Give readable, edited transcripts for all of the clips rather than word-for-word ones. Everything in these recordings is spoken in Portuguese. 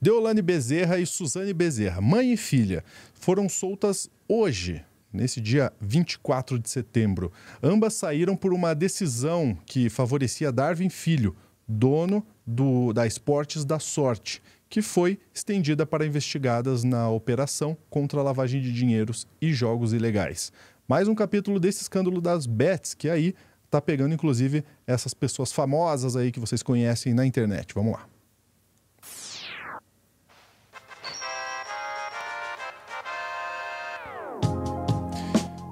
Deolane Bezerra e Suzane Bezerra, mãe e filha, foram soltas hoje, nesse dia 24 de setembro. Ambas saíram por uma decisão que favorecia Darwin Filho, dono da Esportes da Sorte, que foi estendida para investigadas na operação contra a lavagem de dinheiros e jogos ilegais. Mais um capítulo desse escândalo das bets, que aí está pegando, inclusive, essas pessoas famosas aí que vocês conhecem na internet. Vamos lá.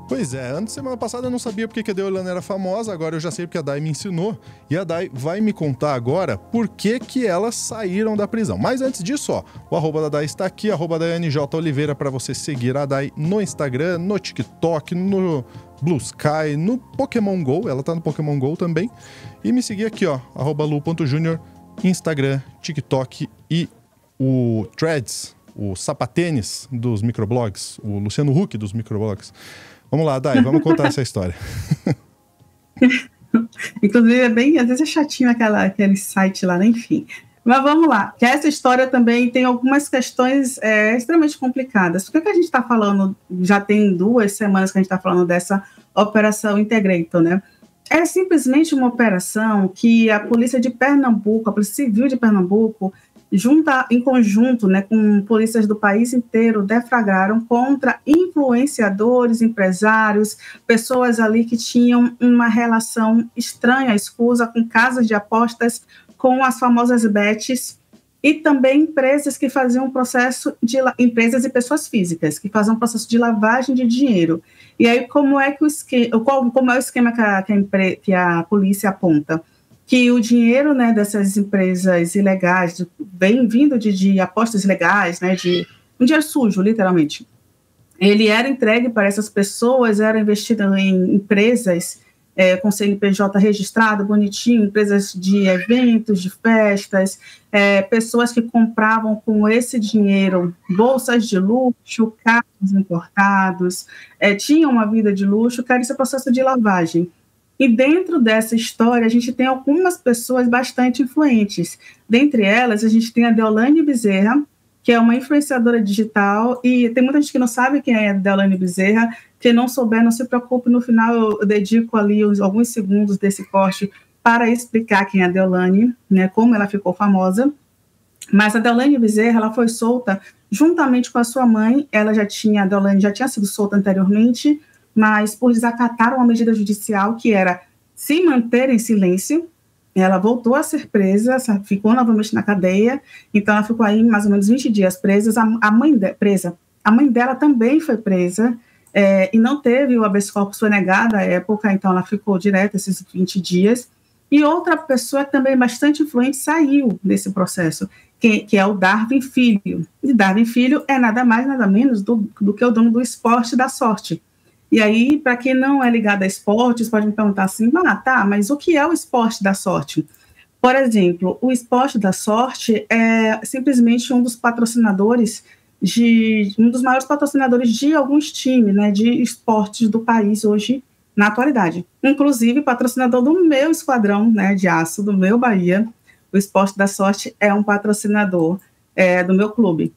Pois é, semana passada eu não sabia porque que a Deolane era famosa, agora eu já sei porque a Day me ensinou. E a Day vai me contar agora por que elas saíram da prisão. Mas antes disso, ó, o arroba da Day está aqui, arroba @DaianeJOliveira, para você seguir a Day no Instagram, no TikTok, no Blue Sky, no Pokémon GO, ela tá no Pokémon GO também. E me seguir aqui, ó, @lu.junior, Instagram, TikTok e o Threads, o sapatênis dos microblogs, o Luciano Huck dos microblogs. Vamos lá, Day, vamos contar essa história. Inclusive, às vezes é chatinho aquele site lá, né? Enfim. Mas vamos lá, que essa história também tem algumas questões extremamente complicadas. Por que a gente está falando, já tem 2 semanas que a gente está falando dessa Operação Integrator, né? É simplesmente uma operação que a Polícia de Pernambuco, a Polícia Civil de Pernambuco, em conjunto, né, com polícias do país inteiro, deflagraram contra influenciadores, empresários, pessoas ali que tinham uma relação estranha, escusa, com casas de apostas, com as famosas bets, e também empresas que faziam empresas e pessoas físicas, que faziam um processo de lavagem de dinheiro. E aí, como é o esquema que a polícia aponta? Que o dinheiro, né, dessas empresas ilegais, bem vindo de apostas ilegais, né, de um dinheiro sujo, literalmente, ele era entregue para essas pessoas, era investido em empresas com CNPJ registrado, bonitinho, empresas de eventos, de festas, pessoas que compravam com esse dinheiro bolsas de luxo, carros importados, tinham uma vida de luxo, que era esse processo de lavagem. E dentro dessa história, a gente tem algumas pessoas bastante influentes. Dentre elas, a gente tem a Deolane Bezerra, que é uma influenciadora digital, e tem muita gente que não sabe quem é a Deolane Bezerra. Quem não souber, não se preocupe, no final eu dedico ali alguns segundos desse corte para explicar quem é a Deolane, né, como ela ficou famosa. Mas a Deolane Bezerra, ela foi solta juntamente com a sua mãe. A Deolane já tinha sido solta anteriormente, mas por desacatar uma medida judicial que era se manter em silêncio, ela voltou a ser presa, ficou novamente na cadeia, então ela ficou aí mais ou menos 20 dias presa. A mãe dela também foi presa, e não teve o habeas corpus, foi negada à época, então ela ficou direto esses 20 dias. E outra pessoa que também é bastante influente saiu desse processo, que é o Darwin Filho. E Darwin Filho é nada mais, nada menos do que o dono do Esporte da Sorte. E aí, para quem não é ligado a esportes, pode me perguntar assim, mas o que é o Esporte da Sorte? Por exemplo, o Esporte da Sorte é simplesmente um dos maiores patrocinadores de alguns times, né, de esportes do país hoje, na atualidade. Inclusive, patrocinador do meu esquadrão, né, de aço, do meu Bahia. O Esporte da Sorte é um patrocinador do meu clube.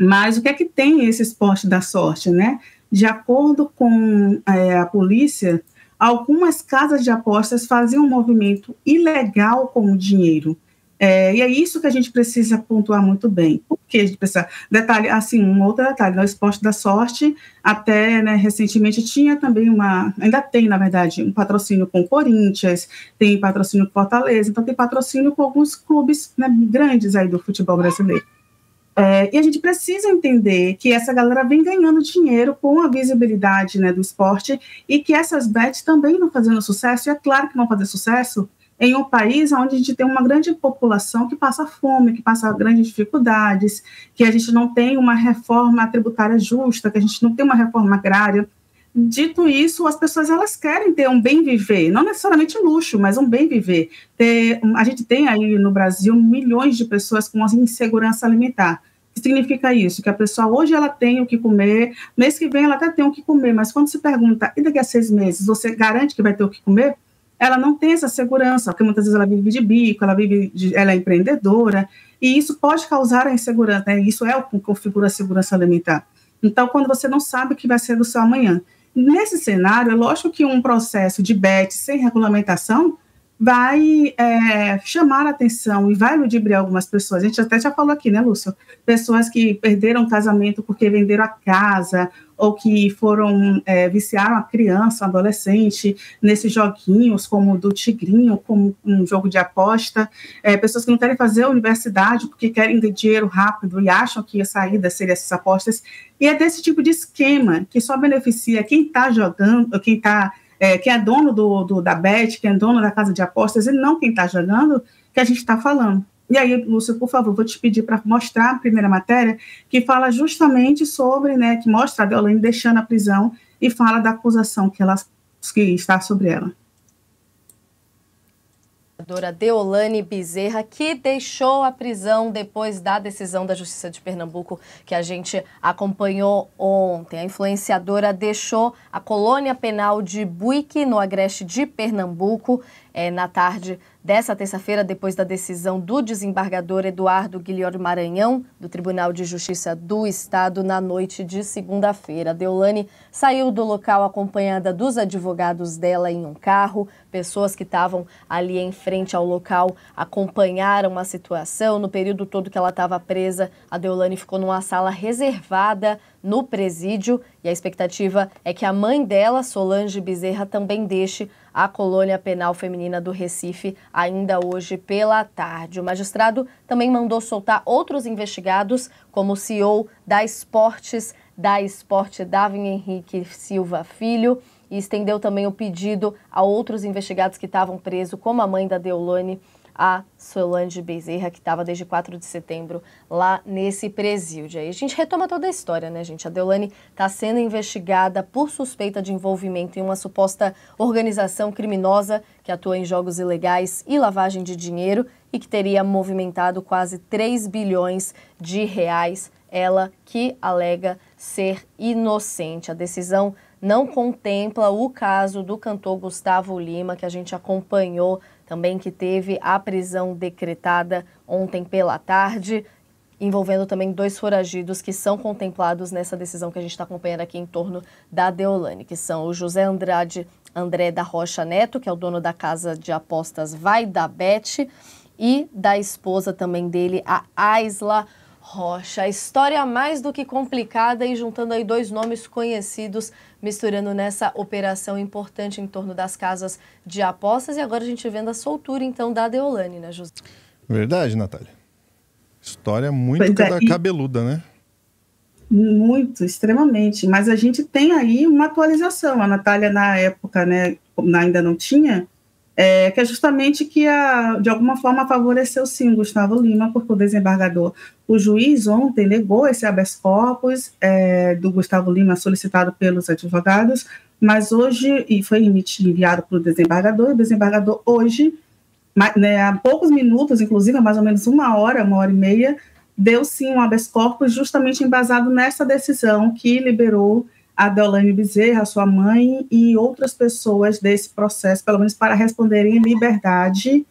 Mas o que é que tem esse Esporte da Sorte, né? De acordo com a polícia, algumas casas de apostas faziam um movimento ilegal com o dinheiro. E é isso que a gente precisa pontuar muito bem. Por que a gente precisa? Detalhe, assim, um outro detalhe, no Esporte da Sorte, até, né, recentemente tinha também ainda tem, na verdade, um patrocínio com o Corinthians, tem patrocínio com Fortaleza, então tem patrocínio com alguns clubes, né, grandes aí do futebol brasileiro. E a gente precisa entender que essa galera vem ganhando dinheiro com a visibilidade, né, do esporte, e que essas bets também não fazendo sucesso, e é claro que vão fazer sucesso em um país onde a gente tem uma grande população que passa fome, que passa grandes dificuldades, que a gente não tem uma reforma tributária justa, que a gente não tem uma reforma agrária. Dito isso, as pessoas elas querem ter um bem viver, não necessariamente luxo, mas um bem viver. A gente tem aí no Brasil milhões de pessoas com insegurança alimentar. O que significa isso? Que a pessoa hoje ela tem o que comer, mês que vem ela até tem o que comer, mas quando se pergunta, e daqui a 6 meses, você garante que vai ter o que comer? ela não tem essa segurança, porque muitas vezes ela vive de bico, ela é empreendedora, e isso pode causar a insegurança, né? Isso é o que configura a segurança alimentar. Então, quando você não sabe o que vai ser do seu amanhã. Nesse cenário, é lógico que um processo de BET sem regulamentação vai chamar a atenção e vai ludibriar algumas pessoas. A gente até já falou aqui, né, Lúcio? Pessoas que perderam o casamento porque venderam a casa, ou que viciaram a criança, o adolescente, nesses joguinhos, como o do Tigrinho, como um jogo de aposta. Pessoas que não querem fazer a universidade porque querem ter dinheiro rápido e acham que a saída seria essas apostas. E é desse tipo de esquema que só beneficia quem está jogando, quem é dono da Bet, quem é dono da casa de apostas, e não quem está jogando, que a gente está falando. E aí, Lúcio, por favor, vou te pedir para mostrar a primeira matéria, que fala justamente sobre, né, que mostra a Deolane deixando a prisão e fala da acusação que está sobre ela. A Deolane Bezerra, que deixou a prisão depois da decisão da Justiça de Pernambuco, que a gente acompanhou ontem. A influenciadora deixou a colônia penal de Buíque, no Agreste de Pernambuco, na tarde dessa terça-feira, depois da decisão do desembargador Eduardo Guilherme Maranhão, do Tribunal de Justiça do Estado, na noite de segunda-feira. A Deolane saiu do local acompanhada dos advogados dela em um carro. Pessoas que estavam ali em frente ao local acompanharam a situação. No período todo que ela estava presa, a Deolane ficou numa sala reservada no presídio, e a expectativa é que a mãe dela, Solange Bezerra, também deixe a colônia penal feminina do Recife ainda hoje pela tarde. O magistrado também mandou soltar outros investigados, como o CEO da Sport, Davin Henrique Silva Filho, e estendeu também o pedido a outros investigados que estavam presos, como a mãe da Deolane, a Solange Bezerra, que estava desde 4 de setembro lá nesse presídio. Aí a gente retoma toda a história, né, gente? A Deolane está sendo investigada por suspeita de envolvimento em uma suposta organização criminosa que atua em jogos ilegais e lavagem de dinheiro e que teria movimentado quase 3 bilhões de reais, ela que alega ser inocente. A decisão não contempla o caso do cantor Gustavo Lima, que a gente acompanhou também, que teve a prisão decretada ontem pela tarde, envolvendo também 2 foragidos que são contemplados nessa decisão que a gente está acompanhando aqui em torno da Deolane, que são o José André da Rocha Neto, que é o dono da casa de apostas Vai da Bet, e da esposa também dele, a Aisla Rocha. A história mais do que complicada, e juntando aí 2 nomes conhecidos, misturando nessa operação importante em torno das casas de apostas. E agora a gente vendo a soltura, então, da Deolane, né, José? Verdade, Natália. História muito cabeluda, né? Muito, extremamente. Mas a gente tem aí uma atualização. A Natália, na época, né, ainda não tinha, que é justamente que, de alguma forma, favoreceu sim o Gustavo Lima, porque o desembargador, o juiz ontem negou esse habeas corpus do Gustavo Lima solicitado pelos advogados, mas hoje, e foi enviado para o desembargador hoje, né, há poucos minutos, inclusive, há mais ou menos 1 hora, 1h30, deu sim um habeas corpus justamente embasado nessa decisão que liberou a Deolane Bezerra, sua mãe e outras pessoas desse processo, pelo menos para responderem em liberdade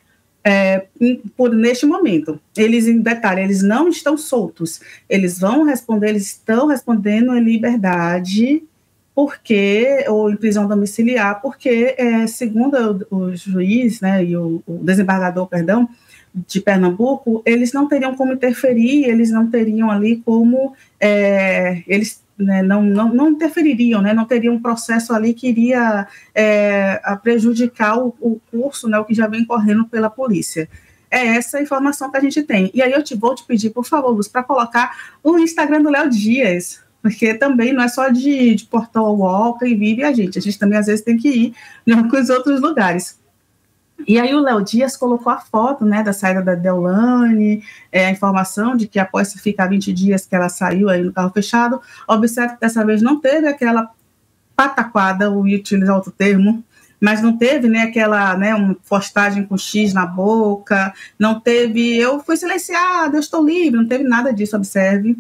neste momento. Eles, em detalhe, eles não estão soltos, eles estão respondendo em liberdade, ou em prisão domiciliar, porque, segundo o juiz, né, e o desembargador, de Pernambuco, eles não teriam como interferir, eles não teriam ali como, né, não interfeririam, né, não teriam um processo ali que iria a prejudicar o curso, né, o que já vem correndo pela polícia. É essa a informação que a gente tem. E aí eu vou te pedir, por favor, Luz, para colocar o Instagram do Léo Dias, porque também não é só de Portal UOL que vive a gente também às vezes tem que ir em alguns outros lugares. E aí o Léo Dias colocou a foto, né, da saída da Deolane, a informação de que após ficar 20 dias que ela saiu aí no carro fechado, observe que dessa vez não teve aquela pataquada, eu ia utilizar outro termo, mas não teve, né, aquela, né, uma postagem com X na boca, não teve, eu fui silenciada, eu estou livre, não teve nada disso, observe,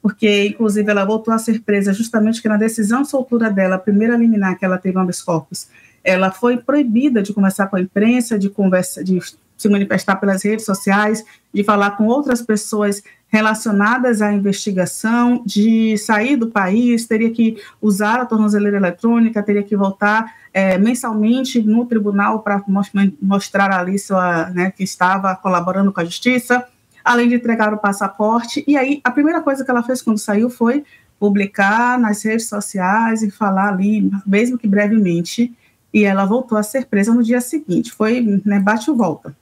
porque, inclusive, ela voltou a ser presa justamente porque na decisão de soltura dela, a primeira liminar que ela teve um habeas corpus, ela foi proibida de conversar com a imprensa, de se manifestar pelas redes sociais, de falar com outras pessoas relacionadas à investigação, de sair do país, teria que usar a tornozeleira eletrônica, teria que voltar mensalmente no tribunal para mostrar ali que estava colaborando com a justiça, além de entregar o passaporte. E aí, a primeira coisa que ela fez quando saiu foi publicar nas redes sociais e falar ali, mesmo que brevemente, e ela voltou a ser presa no dia seguinte. Foi, bate e volta.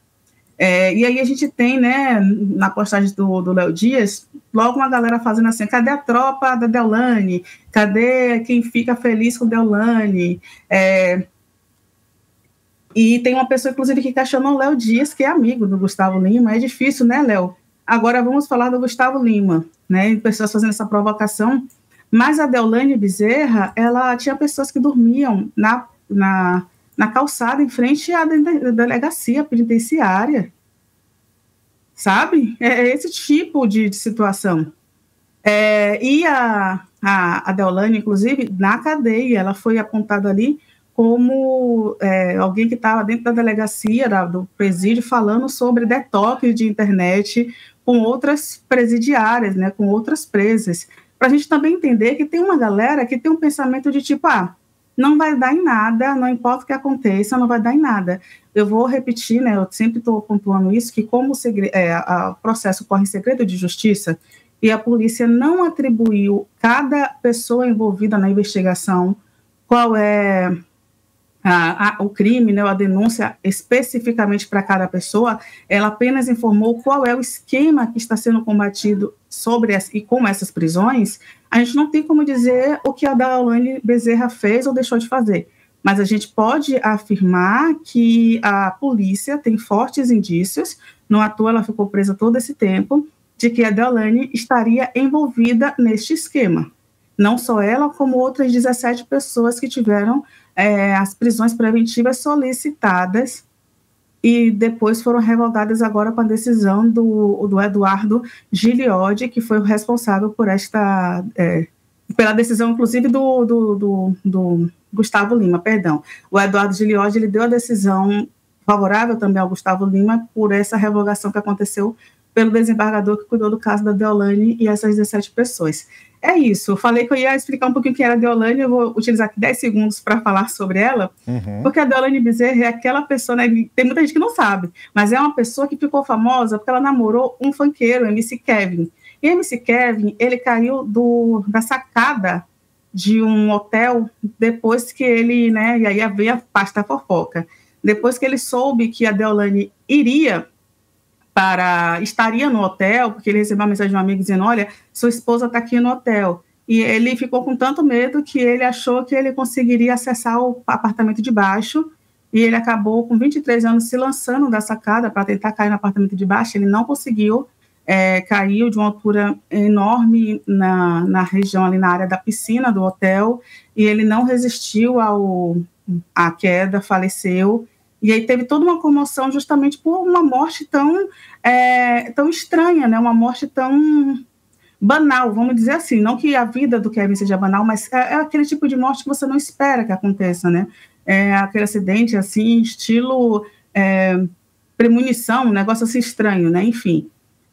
E aí a gente tem, na postagem do Léo Dias, logo uma galera fazendo assim, cadê a tropa da Deolane? Cadê quem fica feliz com Deolane? E tem uma pessoa, inclusive, que questionou o Léo Dias, que é amigo do Gustavo Lima. É difícil, né, Léo? Agora vamos falar do Gustavo Lima, pessoas fazendo essa provocação. Mas a Deolane Bezerra, ela tinha pessoas que dormiam na calçada em frente à delegacia penitenciária, sabe? É esse tipo de situação. E a Deolane, inclusive, na cadeia, ela foi apontada ali como alguém que estava dentro da delegacia, do presídio, falando sobre detox de internet com outras presidiárias, com outras presas, para a gente também entender que tem uma galera que tem um pensamento de tipo, não vai dar em nada, não importa o que aconteça, não vai dar em nada. Eu vou repetir, eu sempre estou pontuando isso, que como o processo corre em segredo de justiça e a polícia não atribuiu cada pessoa envolvida na investigação qual é o crime, a denúncia especificamente para cada pessoa, ela apenas informou qual é o esquema que está sendo combatido e com essas prisões. A gente não tem como dizer o que a Deolane Bezerra fez ou deixou de fazer, mas a gente pode afirmar que a polícia tem fortes indícios, não à toa ela ficou presa todo esse tempo, de que a Deolane estaria envolvida neste esquema. Não só ela, como outras 17 pessoas que tiveram as prisões preventivas solicitadas e depois foram revogadas agora com a decisão do Eduardo Giliodi, que foi o responsável por pela decisão, inclusive, do Gustavo Lima, perdão. O Eduardo Giliodi, ele deu a decisão favorável também ao Gustavo Lima por essa revogação que aconteceu pelo desembargador que cuidou do caso da Deolane e essas 17 pessoas. É isso, eu falei que eu ia explicar um pouquinho quem era a Deolane, eu vou utilizar aqui 10 segundos para falar sobre ela, porque a Deolane Bezerra é aquela pessoa, tem muita gente que não sabe, mas é uma pessoa que ficou famosa porque ela namorou um funkeiro, MC Kevin. E MC Kevin, ele caiu da sacada de um hotel depois que ele, e aí veio a pasta fofoca, depois que ele soube que a Deolane estaria no hotel, porque ele recebeu uma mensagem de um amigo dizendo, olha, sua esposa está aqui no hotel. E ele ficou com tanto medo que ele achou que ele conseguiria acessar o apartamento de baixo, e ele acabou, com 23 anos, se lançando da sacada para tentar cair no apartamento de baixo. Ele não conseguiu, caiu de uma altura enorme na região, ali na área da piscina do hotel, e ele não resistiu à queda, faleceu. E aí teve toda uma comoção justamente por uma morte tão estranha, uma morte tão banal, vamos dizer assim. Não que a vida do Kevin seja banal, mas é aquele tipo de morte que você não espera que aconteça, É aquele acidente, assim, estilo premonição, um negócio assim estranho, enfim.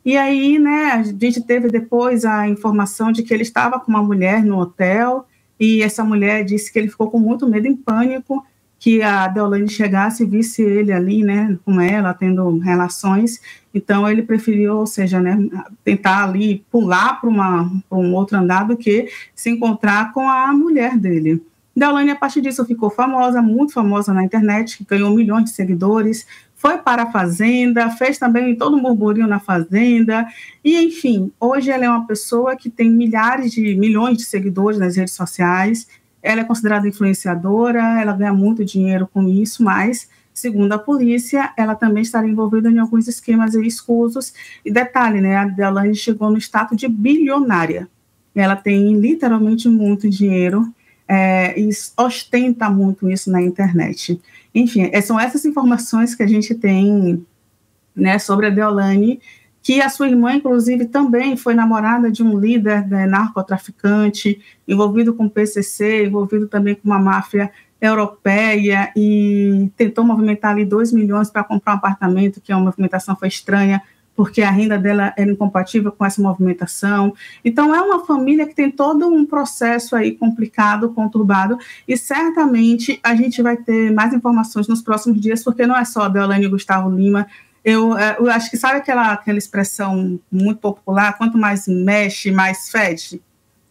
E aí, a gente teve depois a informação de que ele estava com uma mulher no hotel, e essa mulher disse que ele ficou com muito medo, em pânico, que a Deolane chegasse e visse ele ali, com ela, tendo relações. Então, ele preferiu, ou seja, tentar ali pular para um outro andar do que se encontrar com a mulher dele. Deolane, a partir disso, ficou famosa, muito famosa na internet, ganhou milhões de seguidores, foi para a Fazenda, fez também todo um burburinho na Fazenda, e, enfim, hoje ela é uma pessoa que tem milhões de seguidores nas redes sociais. Ela é considerada influenciadora, ela ganha muito dinheiro com isso, mas, segundo a polícia, ela também estaria envolvida em alguns esquemas escusos. E detalhe, a Deolane chegou no status de bilionária. Ela tem literalmente muito dinheiro e ostenta muito isso na internet. Enfim, são essas informações que a gente tem sobre a Deolane, que a sua irmã, inclusive, também foi namorada de um líder narcotraficante, envolvido com PCC, envolvido também com uma máfia europeia e tentou movimentar ali 2 milhões para comprar um apartamento, que a movimentação foi estranha, porque a renda dela era incompatível com essa movimentação. Então, é uma família que tem todo um processo aí complicado, conturbado, e certamente a gente vai ter mais informações nos próximos dias, porque não é só a Deolane e o Gustavo Lima. Eu acho que, sabe aquela expressão muito popular, quanto mais mexe, mais fede?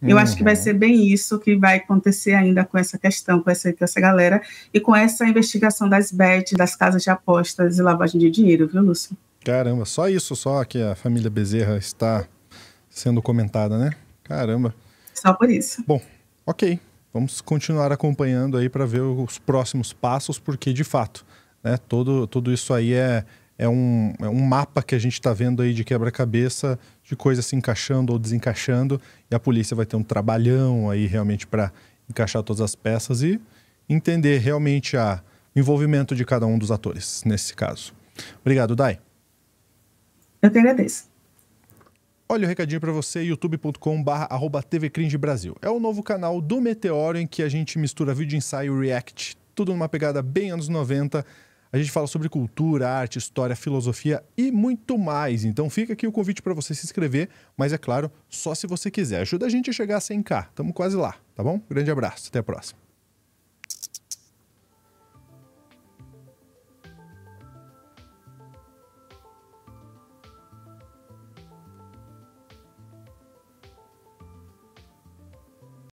Eu acho que vai ser bem isso que vai acontecer ainda com essa questão, com essa galera, e com essa investigação das bets, das casas de apostas e lavagem de dinheiro, viu, Lúcio? Caramba, só isso, só que a família Bezerra está sendo comentada, né? Caramba. Só por isso. Bom, ok. Vamos continuar acompanhando aí para ver os próximos passos, porque, de fato, né, tudo isso aí é um mapa que a gente está vendo aí de quebra-cabeça, de coisas se encaixando ou desencaixando, e a polícia vai ter um trabalhão aí realmente para encaixar todas as peças e entender realmente o envolvimento de cada um dos atores, nesse caso. Obrigado, Dai. Eu que agradeço. Olha o recadinho para você, youtube.com/tvcringebrasil. É o novo canal do Meteoro, em que a gente mistura vídeo ensaio e react, tudo numa pegada bem anos 90. A gente fala sobre cultura, arte, história, filosofia e muito mais. Então fica aqui o convite para você se inscrever, mas é claro, só se você quiser. Ajuda a gente a chegar a 100k. Estamos quase lá, tá bom? Grande abraço, até a próxima.